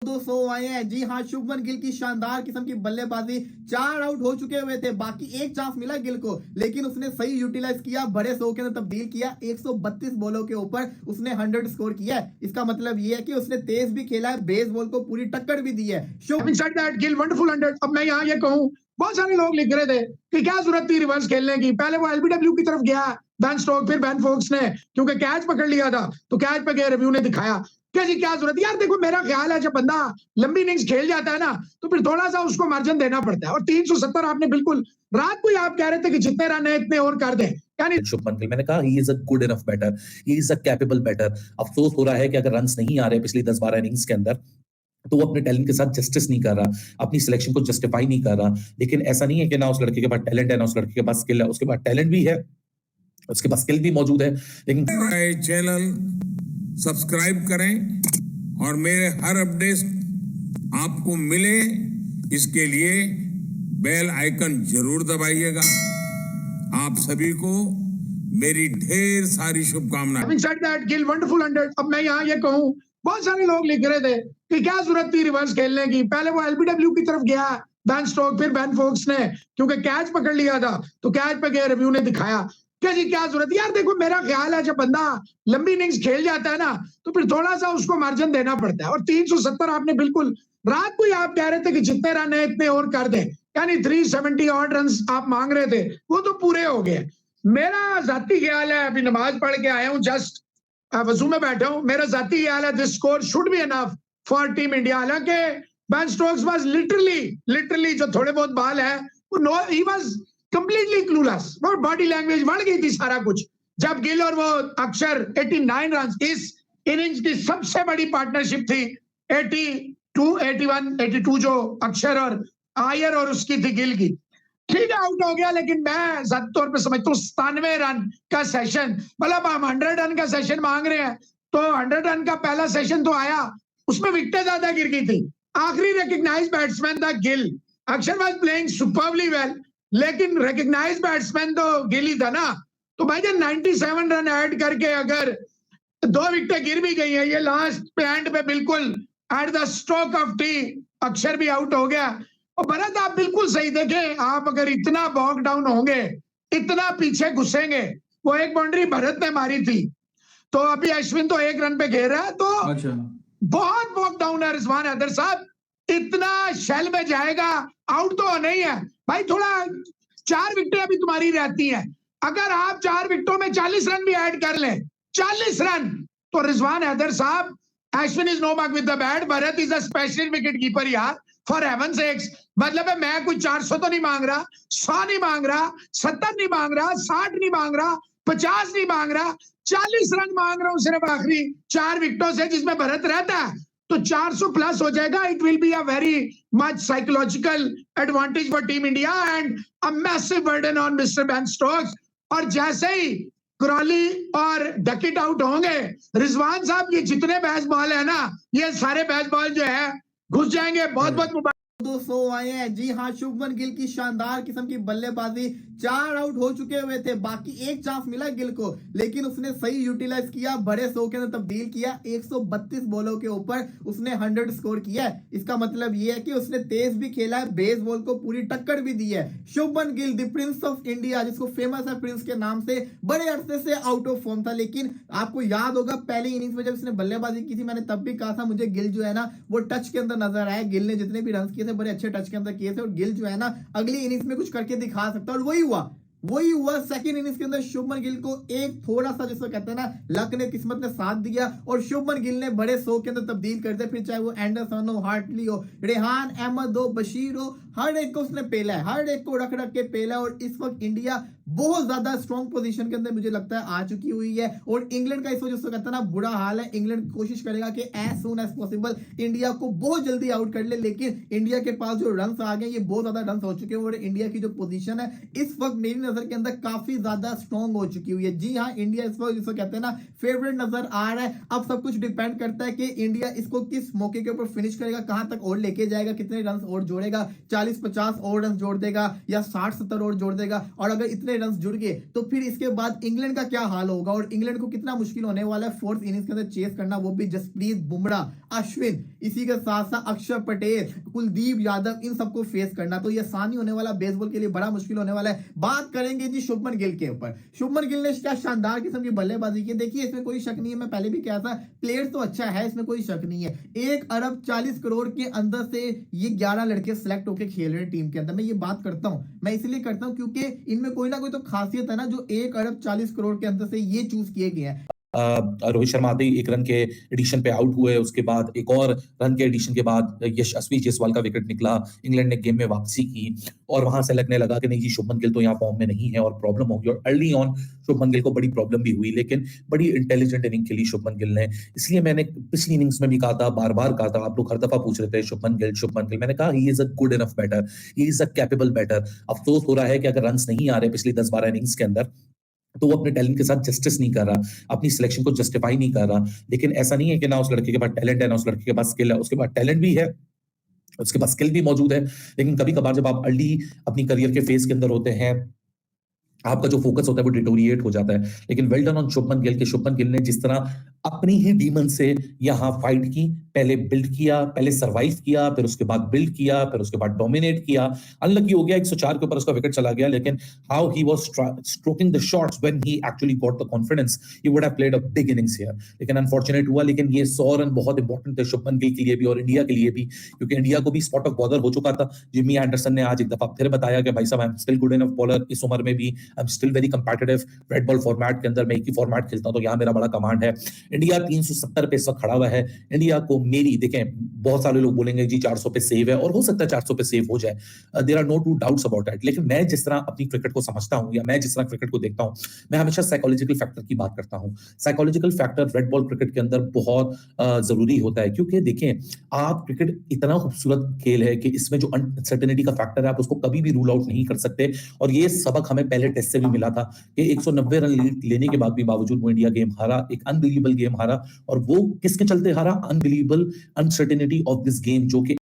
200 आए हैं। जी हाँ, शुभमन गिल की शानदार किस्म की बल्लेबाजी, 4 आउट हो चुके हुए थे, बाकी एक चांस मिला गिल को, लेकिन उसने सही यूटिलाइज किया, बड़े 100 के अंदर तब्दील किया। 132 बॉलों के ऊपर उसने 100 स्कोर किया है। इसका मतलब ये है कि उसने तेज भी खेला है, बेसबॉल को पूरी टक्कर भी दी है। गिल वंडरफुल 100। अब मैं यहाँ ये कहूँ, बहुत सारे लोग लिख रहे थे कि क्या जरूरत थी रिवर्स खेलने की, पहले वो एलबीडब्ल्यू की तरफ गया बेन स्टोक, फिर बेन फोक्स ने क्योंकि कैच पकड़ लिया था तो कैच पे गए, रिव्यू ने दिखाया क्या जी क्या जरूरत। यार देखो, मेरा ख्याल है जब बंदा लंबी इनिंग्स खेल जाता है ना तो फिर थोड़ा सा उसको मार्जिन देना पड़ता है। और 370 आपने बिल्कुल, रात को ही आप कह रहे थे कि जितने रन है इतने और कर दें, यानी शुभमन गिल, मैंने कहा he is a good enough batter, he is a capable batter. अफसोस हो रहा है कि अगर रन्स नहीं आ रहे पिछली 10-12 इनिंग्स के अंदर तो वो अपने टैलेंट के साथ जस्टिस नहीं कर रहा, अपनी सिलेक्शन को जस्टिफाई नहीं कर रहा। लेकिन ऐसा नहीं है कि ना उस लड़के के पास टैलेंट है ना उस लड़के के पास स्किल है, उसके पास टैलेंट भी है, उसके पास स्किल भी मौजूद है। लेकिन चैनल सब्सक्राइब करें और मेरे हर अपडेट आपको मिले, इसके लिए बेल आइकन जरूर दबाइएगा। आप सभी को मेरी ढेर सारी शुभकामनाएं। गिल वंडरफुल 100। अब मैं यहाँ ये कहूँ, बहुत सारे लोग लिख रहे थे कि क्या जरूरत थी रिवर्स खेलने की, पहले वो एलबीडब्ल्यू की तरफ गया बेन स्टोक, फिर बेन फोक्स ने क्योंकि कैच पकड़ लिया था तो कैच पे गए, रिव्यू ने दिखाया क्या जी क्या जरूरत। यार देखो, मेरा ख्याल है जब बंदा लंबी इनिंग्स खेल जाता है ना तो फिर थोड़ा सा उसको मार्जिन देना पड़ता है। और 370 आपने बिल्कुल, रात को ही आप कह रहे थे कि जितने रन है इतने और कर दें, यानी 370 ऑड रन आप मांग रहे थे, वो तो पूरे हो गए। मेरा जाती ख्याल है, अभी नमाज पढ़ के आया हूँ, जस्ट वजू में बैठा हूं, मेरा जाती ख्याल है this score should be enough for team India. हालांकि बेन स्टोक्स वाज लिटरली जो थोड़े बहुत बाल है वो no, he was completely clueless, वो बॉडी लैंग्वेज बढ़ गई थी सारा कुछ। जब गिल और वो अक्षर 89 रन, इस इनिंग्स की सबसे बड़ी पार्टनरशिप थी। 82 81 82 जो अक्षर और आयर और उसकी थी गिल की। ठीक है, आउट हो गया, लेकिन मैं ज्यादा तौर पे समझता हूँ 97 रन का सेशन, मतलब हम 100 रन का सेशन मांग रहे हैं तो 100 रन का पहला सेशन तो आया, उसमें विकेटें ज्यादा गिर गई थी। आखिरी रिकग्नाइज्ड बैट्समैन था गिल। अक्षर वाज प्लेइंग सुपरबली वेल, लेकिन रिकग्नाइज्ड बैट्समैन तो गिल ही था ना। तो भाई जब 97 रन ऐड करके अगर 2 विकेटें गिर भी गई है, ये लास्ट पे एंड पे बिल्कुल at the stroke of T अक्षर भी आउट हो गया। और भरत आप बिल्कुल सही देखें, आप अगर इतना बॉक डाउन होंगे, इतना पीछे घुसेंगे, वो एक बाउंड्री भरत ने मारी थी तो अभी अश्विन तो 1 रन पे घेर रहा है, तो अच्छा बहुत बॉक डाउन है रिजवान हैदर साहब, इतना शेल में जाएगा, आउट तो नहीं है भाई। थोड़ा 4 विकेटें अभी तुम्हारी रहती हैं, अगर आप 4 विकेटों में 40 रन भी ऐड कर लें, 40 रन, तो रिजवान हैदर साहब, Ashwin is no mark with the bat, Bharat is a special wicket keeper यार, फॉर हेवन सेक्स। मतलब है मैं कुछ 400 तो नहीं मांग रहा, 100 नहीं मांग रहा, 70 नहीं मांग रहा, 60 नहीं मांग रहा, 50 नहीं मांग रहा, 40 रन मांग रहा हूं सिर्फ आखिरी 4 विकेटों से, जिसमें भरत रहता है तो 400 प्लस हो जाएगा। It will be a very much psychological advantage for team India and a massive burden on mister Ben Stokes. और जैसे ही क्रॉली और डकिट आउट होंगे, रिजवान साहब ये जितने बैस बॉल है ना, ये सारे बैस बॉल जो है घुस जाएंगे। बहुत बहुत मुबारक। 200 आए हैं। जी हाँ, शुभमन गिल की शानदार किस्म की बल्लेबाजी, 4 आउट हो चुके हुए थे, बाकी एक चांस मिला गिल को, लेकिन उसने सही यूटिलाइज किया, बड़े 100 के अंदर तब्दील किया। 132 बॉलों के ऊपर उसने 100 स्कोर किया है। इसका मतलब यह है कि उसने तेज भी खेला है, बेसबॉल को पूरी टक्कर भी दी है। Shubman Gill the Prince of India, जिसको फेमस है प्रिंस के नाम से, बड़े अरसे से आउट ऑफ फॉर्म था, लेकिन आपको याद होगा पहली इनिंग्स में जब उसने बल्लेबाजी की थी, मैंने तब भी कहा था मुझे गिल जो है ना वो टच के अंदर नजर आया। गिल ने जितने भी रन किए थे बड़े अच्छे टच के अंदर किए थे, और गिल जो है ना अगली इनिंग्स में कुछ करके दिखा सकता है, और वही हुआ सेकंड इनिंग्स के अंदर। शुभमन गिल को एक थोड़ा सा जिसको कहते हैं ना लक ने, किस्मत ने साथ दिया, और शुभमन गिल ने बड़े 100 के अंदर तब्दील कर दिया। फिर चाहे वो एंडरसन हो, हार्टली हो, रेहान अहमद हो, बशीर हो, हर एक को उसने पेला है, हर एक को रख के पेला। और इस वक्त इंडिया बहुत ज्यादा स्ट्रॉन्ग पोजीशन के अंदर मुझे लगता है आ चुकी हुई है, और इंग्लैंड का इस वक्त जिसको कहते हैं ना बुरा हाल है। इंग्लैंड कोशिश करेगा कि as soon as possible India को बहुत जल्दी आउट कर ले, लेकिन इंडिया के पास जो रन आ गए, ये बहुत ज्यादा रन हो चुके हैं, और इंडिया की जो पोजीशन है इस वक्त मेरी नजर के अंदर काफी ज्यादा स्ट्रॉन्ग हो चुकी हुई है। जी हाँ, इंडिया इस वक्त जिसको कहते हैं ना फेवरेट नजर आ रहा है। अब सब कुछ डिपेंड करता है कि इंडिया इसको किस मौके के ऊपर फिनिश करेगा, कहां तक और लेके जाएगा, कितने रन और जोड़ेगा। 40 40-50 और रन जोड़ देगा या 60-70 और जोड़ देगा, और अगर इतने रन जुड़ गए तो फिर इसके बाद इंग्लैंड का क्या हाल होगा और इंग्लैंड को कितना मुश्किल होने वाला है फोर्थ इनिंग्स के अंदर चेस करना, वो भी जसप्रीत बुमराह, अश्विन, इसी के साथ साथ अक्षर पटेल, कुलदीप यादव, इन सबको फेस करना। तो ये आसानी होने वाला, बेसबॉल के लिए बड़ा मुश्किल होने वाला है। बात करेंगे जी शुभमन गिल के ऊपर। शुभमन गिल ने क्या शानदार किस्म की बल्लेबाजी की। देखिए इसमें कोई शक नहीं है, मैं पहले भी कहा था प्लेयर तो अच्छा है, इसमें कोई शक नहीं है। 1 अरब 40 करोड़ के अंदर से ये 11 लड़के सिलेक्ट होकर खेल रहे हैं टीम के अंदर। मैं ये बात करता हूं, मैं इसलिए करता हूं क्योंकि इनमें कोई ना कोई तो खासियत है ना, जो 1 अरब 40 करोड़ के अंदर से ये चूज किए गए हैं। रोहित शर्मा आते ही 1 रन के एडिशन पे आउट हुए, उसके बाद एक और रन के एडिशन के बाद यशस्वी जायसवाल का विकेट निकला, इंग्लैंड ने गेम में वापसी की और वहां से लगने लगा कि नहीं जी शुभमन गिल तो यहाँ फॉर्म में नहीं है और प्रॉब्लम होगी। और अर्ली ऑन शुभमन गिल को बड़ी प्रॉब्लम भी हुई, लेकिन बड़ी इंटेलिजेंट इनिंग खेली शुभमन गिल ने। इसलिए मैंने पिछली इनिंग्स में भी कहा था, बार बार कहा था, आप लोग हर दफा पूछ रहे थे शुभमन गिल, मैंने कहा he is a good enough batter, he is a capable batter. अफसोस हो रहा है कि अगर रन नहीं आ रहे पिछली 10-12 इनिंग्स के अंदर तो वो अपने टैलेंट के साथ जस्टिस नहीं कर रहा, अपनी सिलेक्शन को जस्टिफाई नहीं कर रहा। लेकिन ऐसा नहीं है कि ना उस लड़के के पास टैलेंट है ना उस लड़के के पास स्किल है, उसके पास टैलेंट भी है, उसके पास स्किल भी मौजूद है। लेकिन कभी कभार जब आप अर्ली अपनी करियर के फेज के अंदर होते हैं, आपका जो फोकस होता है वो डिटोरिएट हो जाता है। लेकिन well done on Shubman Gill ने जिस तरह अपनी ही डीमन से यहाँ फाइट की, पहले बिल्ड किया, पहले सरवाइव किया, फिर उसके बाद बिल्ड किया, फिर उसके बाद डोमिनेट किया। अनलकी हो गया, 104 के ऊपर उसका विकेट चला गया, लेकिन how he was stroking the shots when he actually got the confidence, he would have played a big innings here. लेकिन अनफॉर्चुनेट हुआ। लेकिन ये 100 रन बहुत इंपॉर्टेंट थे शुभमन गिल के लिए भी और इंडिया के लिए भी, क्योंकि इंडिया को भी स्पॉट ऑफ बॉलर हो चुका था। जिमी एंडरसन ने आज एक दफा फिर बताया कि भाई साहब I am still good enough bowler, इस उम्र में भी I am still very competitive. Red ball format के अंदर मैं एक ही फॉर्मेट खेलता हूं, तो यहाँ मेरा बड़ा कमांड है। इंडिया 370 पे इस वक्त खड़ा हुआ है। इंडिया को मेरी, देखें बहुत सारे लोग बोलेंगे जी 400 पे सेव है, और हो सकता है 400 पे सेव हो जाए, there are no two doubts about that. लेकिन मैं जिस तरह अपनी क्रिकेट को समझता हूं या मैं जिस तरह क्रिकेट को देखता हूं, मैं हमेशा साइकोलॉजिकल फैक्टर की बात करता हूं। Psychological factor red ball cricket के अंदर बहुत जरूरी होता है, क्योंकि देखें आप क्रिकेट इतना खूबसूरत खेल है कि इसमें जो अनसर्टेनिटी का फैक्टर है आप उसको कभी भी रूल आउट नहीं कर सकते। और ये सबक हमें पहले टेस्ट से भी मिला था कि 190 रन लेने के बाद भी बावजूद वो इंडिया गेम हारा, एक अनबिलीवेबल गेम हारा। और वो किसके चलते हारा? Unbelievable uncertainty of this game, जो कि